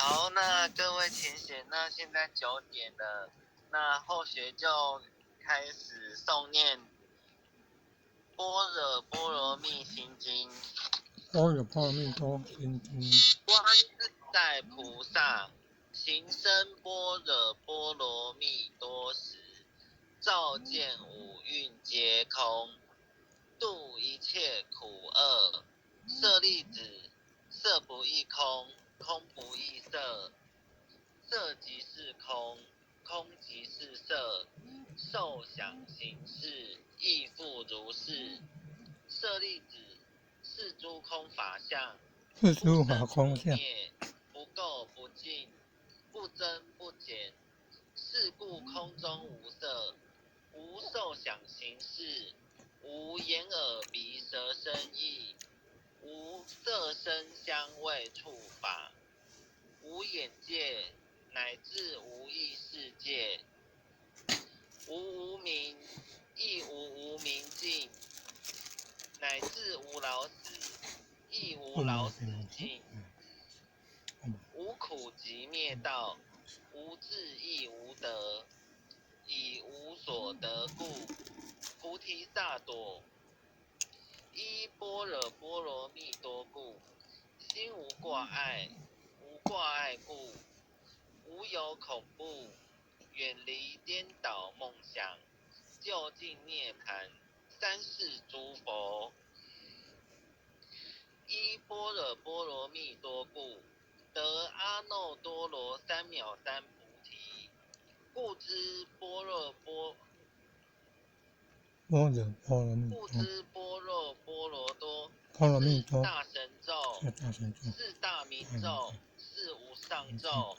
好，那各位请写。那现在9点了，那后学就开始诵念般若波罗蜜心经。般若波罗蜜多心经。观自在菩萨行深般若波罗蜜多时，照见五蕴皆空，度一切苦厄。舍利子，色不异空，空不异色，色即是空，空即是色，受想行识亦复如是。舍利子，是诸空法相，是诸法空相，不生不灭，不垢不净，不增不减。是故空中无色，无受想行识，无眼耳鼻舌身意，无色声香味触法，无眼界，乃至无意识界。无无明，亦无无明尽，乃至无老死，亦无老死尽。无苦集灭道，无智亦无得，以无所得故，菩提萨埵依般若波罗蜜多故，心无挂碍，无挂碍故，无有恐怖，远离颠倒梦想，究竟涅槃。三世诸佛依般若波罗蜜多故，得阿耨多罗三藐三菩提。故知般若波罗多是大神咒，是大明咒，是无上咒，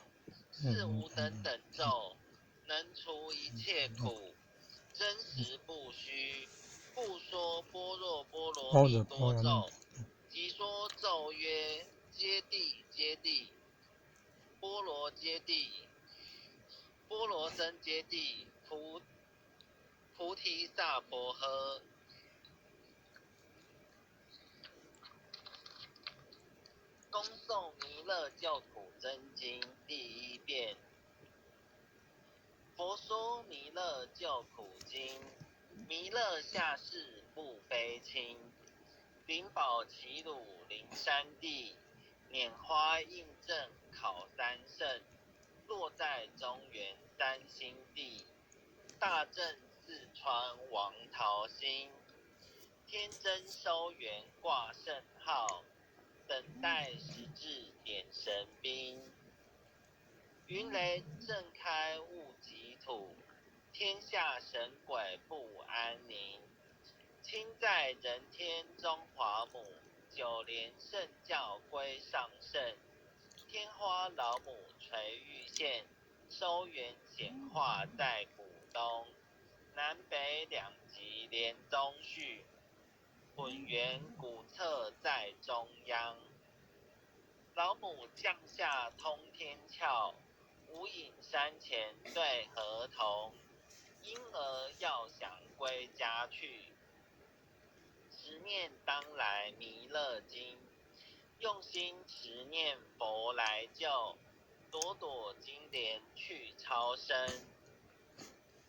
是无等等咒，能除一切苦，真实不虚。故说般若波罗蜜多咒，即说咒曰：揭谛揭谛，波罗揭谛，波罗僧揭谛，菩提萨婆诃。恭诵弥勒救苦真经第一遍。佛说弥勒救苦经，弥勒下世不非轻。灵宝齐鲁灵山地，拈花印证考三圣。落在中原三星地，大正四川王桃心。天真收元挂圣号，等待时至点神兵。云雷震开雾极土，天下神鬼不安宁。亲在人天中华母，九莲圣教归上圣。天花老母垂玉线，收元显化在古东。南北两极连宗序，混元古册在中央。老母降下通天窍，无影山前对河童。婴儿要想归家去，持念当来弥勒经。用心持念佛来救，朵朵金莲去超生。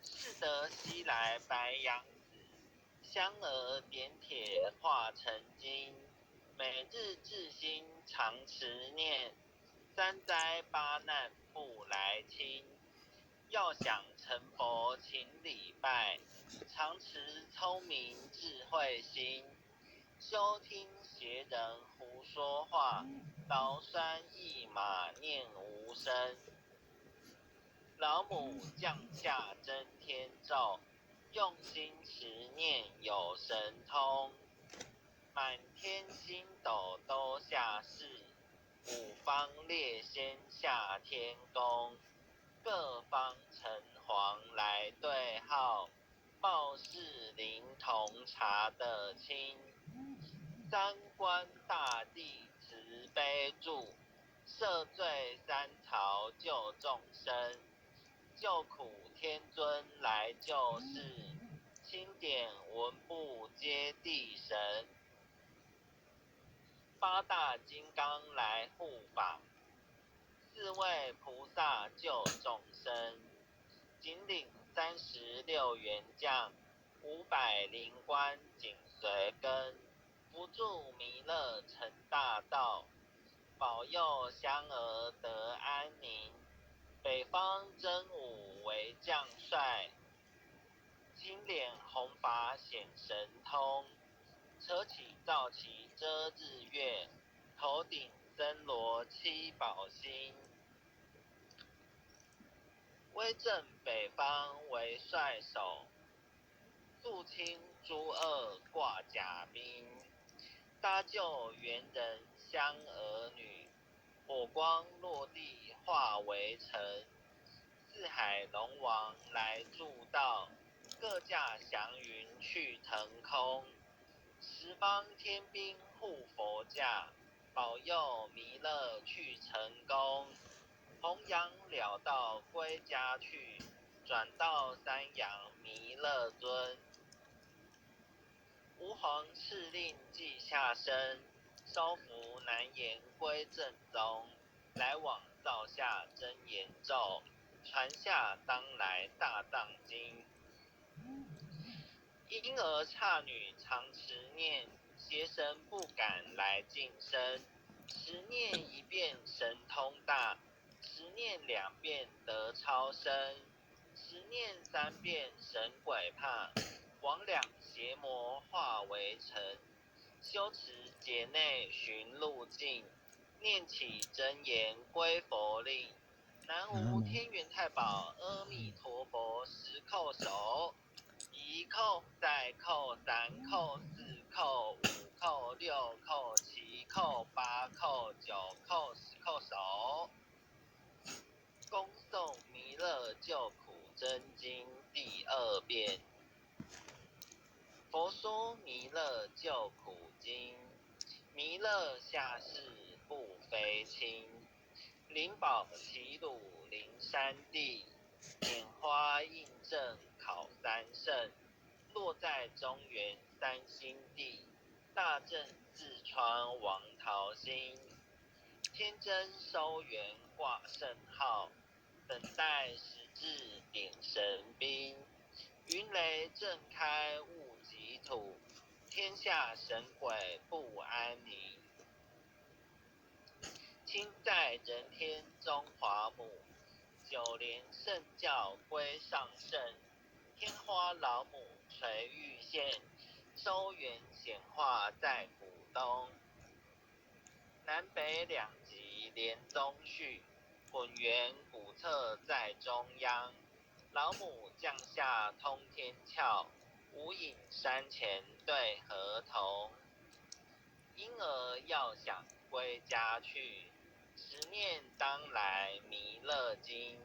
是得西来白羊子，香儿点铁化成金。每日至心常持念，三灾八难不来侵。要想成佛请礼拜，常持聪明智慧心。休听邪人胡说话，劳酸一马念无声。老母降下真天咒，用心持念有神通。满天星斗都下世，五方列仙下天宫。各方城隍来对号，报事灵童查得清。三官大帝慈悲助，赦罪三曹救众生。救苦天尊来救世，钦点文部皆地神。八大金刚来护法，四位菩萨救众生，仅领36员将，500灵官紧随跟，不住弥勒成大道，保佑香儿得安宁。北方真武为将帅，青脸红发显神通，车起皂旗遮日月，头顶森罗七宝星。威震北方为帅首，肃清诸恶挂甲兵。搭救猿人香儿女，火光落地化为尘。四海龙王来助道，各驾祥云去腾空。十方天兵护佛驾，保佑弥勒去成功。弘扬了道归家去，转到三阳弥勒尊。吾皇敕令记下身，烧符难言归正宗。来往造下真言咒，传下当来大藏经。婴儿刹女常持念，邪神不敢来近身。十念一遍神通大，十念2遍得超生，十念3遍神鬼怕，魍魉邪魔化为尘。修持劫内寻路径，念起真言归佛令。南无天元太保阿弥陀佛，10叩首，1叩再叩3叩4叩5叩6叩7叩8叩9叩10叩首。恭诵弥勒救苦真经第2遍。佛说弥勒救苦经，弥勒下世不非轻。灵宝齐鲁灵山地，拈花印证考三圣。落在中原三星地，大正四川王桃心。天真收元挂圣号，等待时至点神兵。云雷震开雾极土，天下神鬼不安宁。亲在人天中华母，9连圣教归上圣。天花老母垂玉线，收元显化在府东。南北两极连宗序，混元古册在中央。老母降下通天窍，无影山前对河童。婴儿要想归家去，十念当来弥勒经。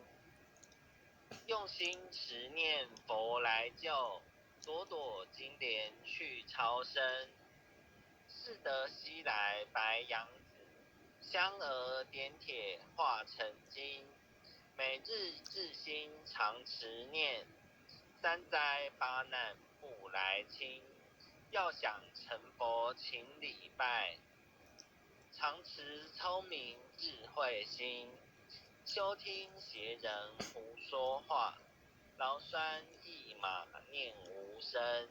用心持念佛来救，朵朵金莲去超生。适得西来白羊子，香儿点铁化成金。每日至心常持念，3灾8难不来侵。要想成佛请礼拜，常持聪明智慧心。休听邪人胡说话，劳酸一马念无声。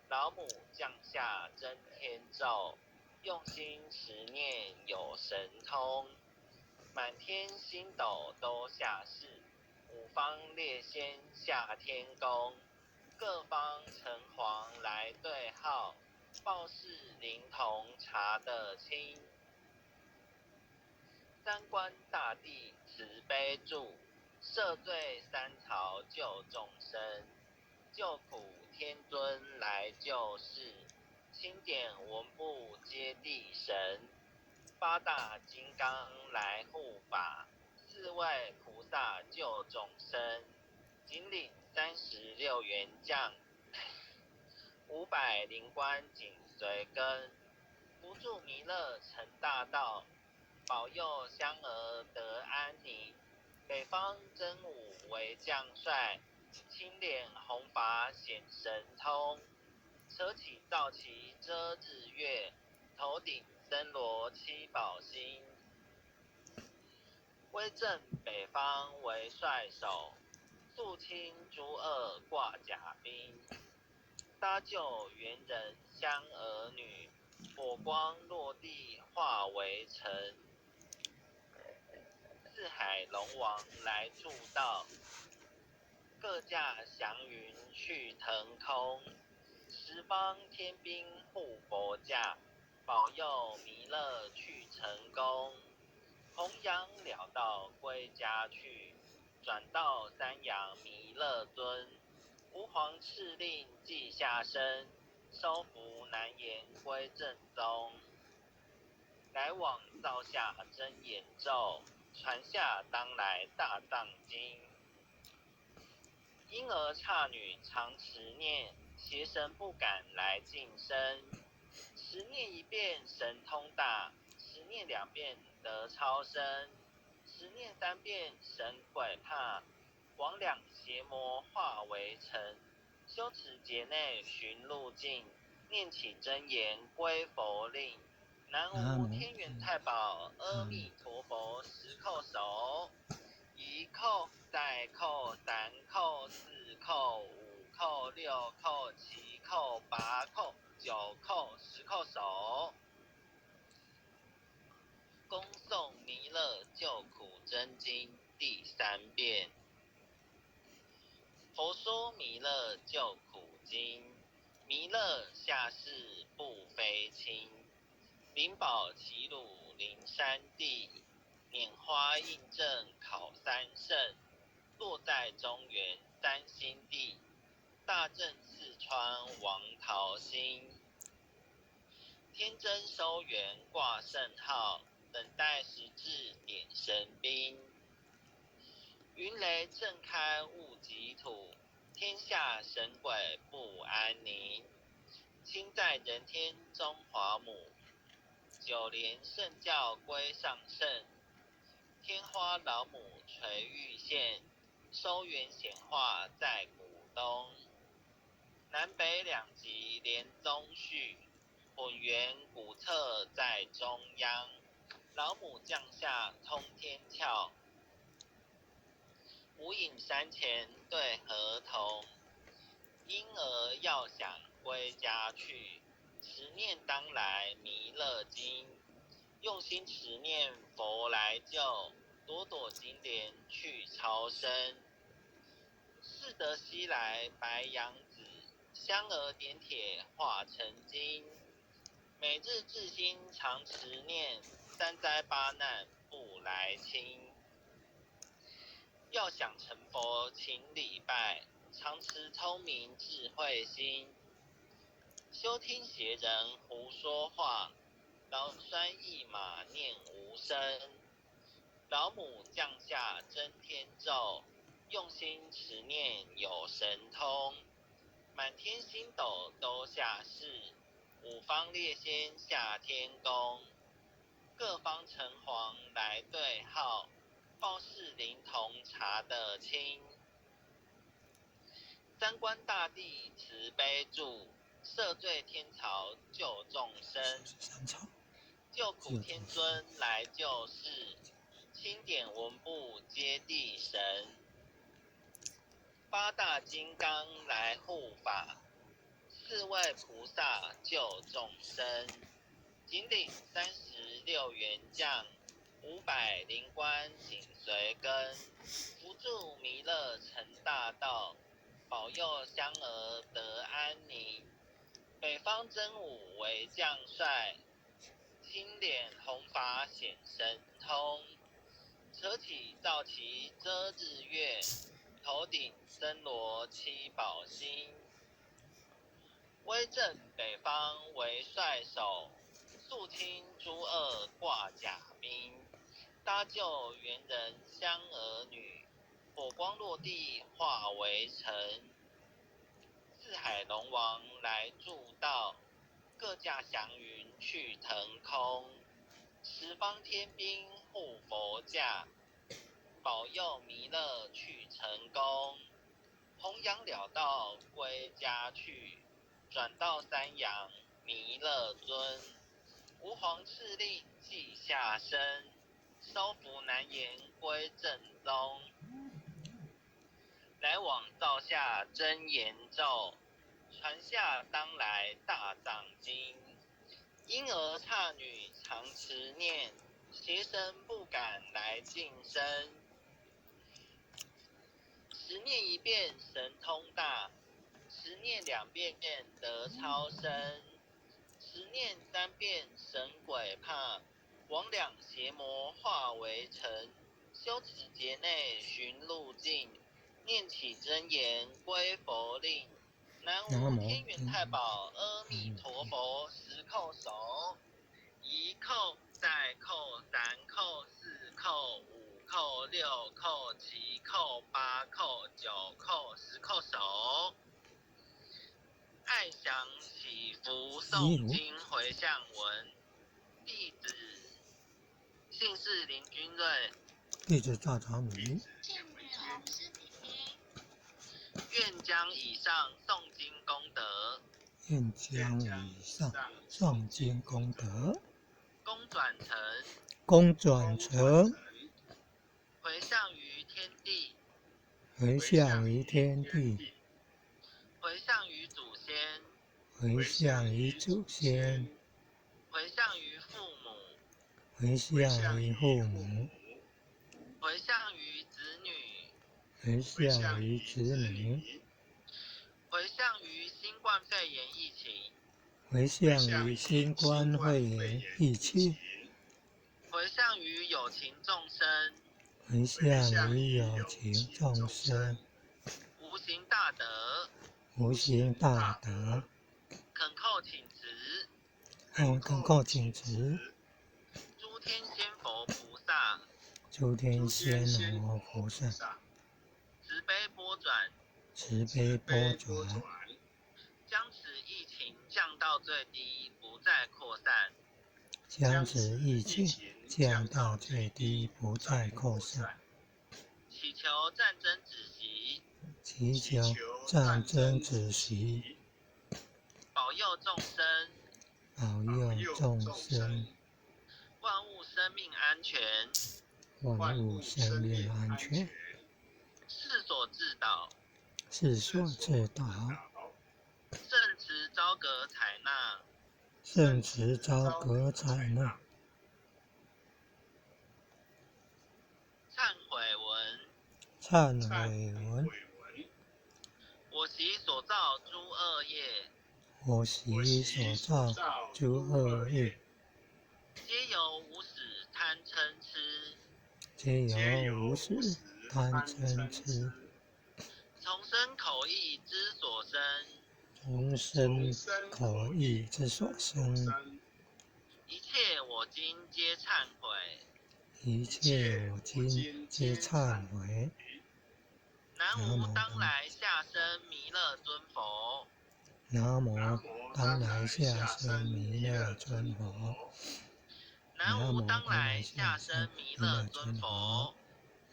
老母降下真天咒，用心持念有神通。满天星斗都下世，五方列仙下天宫。各方城隍来对号，报事灵童查得清。三官大帝慈悲助，赦罪三朝救众生。救苦天尊来救世，钦点文部接地神。8大金刚来护法，4位菩萨救众生。仅领36员将，500灵官紧随跟，不住弥勒成大道，保佑香儿得安宁。北方真武为将帅，青脸红发显神通。车起皂旗遮日月，头顶森罗七宝星。威震北方为帅首，肃清诸恶挂甲兵。搭救猿人香儿女，火光落地化为尘。四海龙王来助道，各驾祥云去腾空。十方天兵护佛驾，保佑弥勒去成功。弘扬了道归家去，转到三阳弥勒尊。吾皇敕令记下身，收服难言归正宗。来往造下真言咒，传下当来大藏经。婴儿刹女常持念，邪神不敢来近身。十念一遍神通大，十念两遍得超生。十念三遍神鬼怕，魍魉邪魔化为尘。修持劫内寻路径，念起真言归佛令。南无天元太保阿弥陀佛，十叩首。一叩再叩三叩四叩五叩六叩七叩八叩九叩十叩首。恭诵弥勒救苦真经第3遍。佛说弥勒救苦经，弥勒下世不非轻。灵宝齐鲁灵山地，拈花印证考三圣。落在中原三星地，大正四川王桃心。天真收元挂圣号，等待时至点神兵。云雷震开物极土，天下神鬼不安宁。亲在人天中华母，九莲圣教归上圣。天花老母垂玉线，收元显化在古东。南北两极连宗序，混元古册在中央。老母降下通天窍，无影山前对河童。婴儿要想归家去，持念当来弥勒经。用心持念佛来救，朵朵金莲去超生。适得西来白羊子，香儿点铁化成金。每日至心常持念，三灾八难不来侵。要想成佛请礼拜，常持聪明智慧心。休听邪人胡说话，劳酸一马念无声。老母降下真天咒，用心持念有神通。满天星斗都下世，五方列仙下天宫。各方城隍来对号，报事灵童查得清。三官大帝慈悲助，赦罪天曹救众生。救苦天尊来救世，钦点文部接地神。八大金刚来护法，四位菩萨救众生。紧领36员将，500灵官紧随跟。扶助弥勒成大道，保佑香儿得安宁。北方真武为将帅，青脸红发显神通。扯起皂旗遮日月，头顶森罗七宝星。威震北方为帅首，肃清诸恶挂甲兵。搭救猿人香儿女，火光落地化为尘。四海龙王来助道，各驾祥云去腾空。十方天兵护佛驾，保佑弥勒去成功。弘扬了道归家去，转到三阳弥勒尊。吾皇敕令记下身，收服难言归正宗。来往灶下真言咒，传下当来大藏经。婴儿刹女常持念，邪神不敢来近身。十念一遍神通大，十念两遍得超生，十念三遍神鬼怕，魍魉邪魔化为尘。修持劫内寻路径，念起真言归佛令。南无天元太保阿弥陀佛，十叩首，一叩再叩三叩四叩五叩六叩七叩八叩九叩十叩首。爱想祈福诵经回向文，弟子姓氏林君瑞，弟子赵长宇，愿将以上诵经功德，愿将以上诵经功德，功转成，回向于天地，回向于天地，回向于祖先，回向于祖先，回向于父母，回向于父母，回向于子女，回向于子女，回向于新冠肺炎疫情，回向于新冠肺炎疫情，回向于有情众生，回向于有情众生，无形大德，无形大德，恳叩请辞，恳叩请辞，诸天仙佛菩萨，诸天仙佛菩萨，慈悲拨转，慈悲拨转，将此疫情降到最低，不再扩散，将此疫情降到最低，不再扩散，祈求战争止息，祈求战争止息，保佑众生，保佑众生，万物生命安全，万物生命安全，世所自导，世所自导，圣慈昭格采纳，圣慈昭格采纳，忏悔文，忏悔文，我习所造诸恶业，我习所造诸恶业，皆由无始贪嗔痴，皆由无始贪嗔痴，从身口意之所生，从身口意之所生，一切我今皆忏悔。一切我今皆忏悔。南无当来下生弥勒尊佛，南无当来下生弥勒尊佛，南无当来下生弥勒尊佛，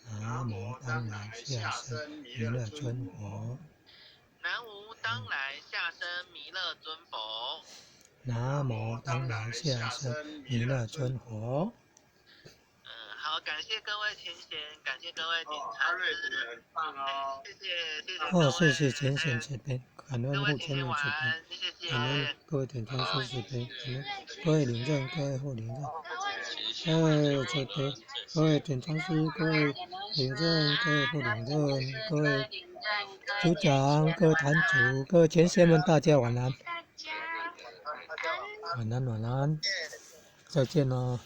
南无当来下生弥勒尊佛，南无当来下生弥勒尊佛，南无当来下生弥勒尊佛。好，感谢各位前贤，感谢各位点禅师，很棒哦，谢谢前贤这边，感恩护天母这边，谢感恩各位点禅师这边，感恩各位领证，各位护领证，各位这边，各位点禅师，各位领证，各位护领证，各位组长，各位坛主，各位前贤们，大家晚安，晚安，晚安，再见喽。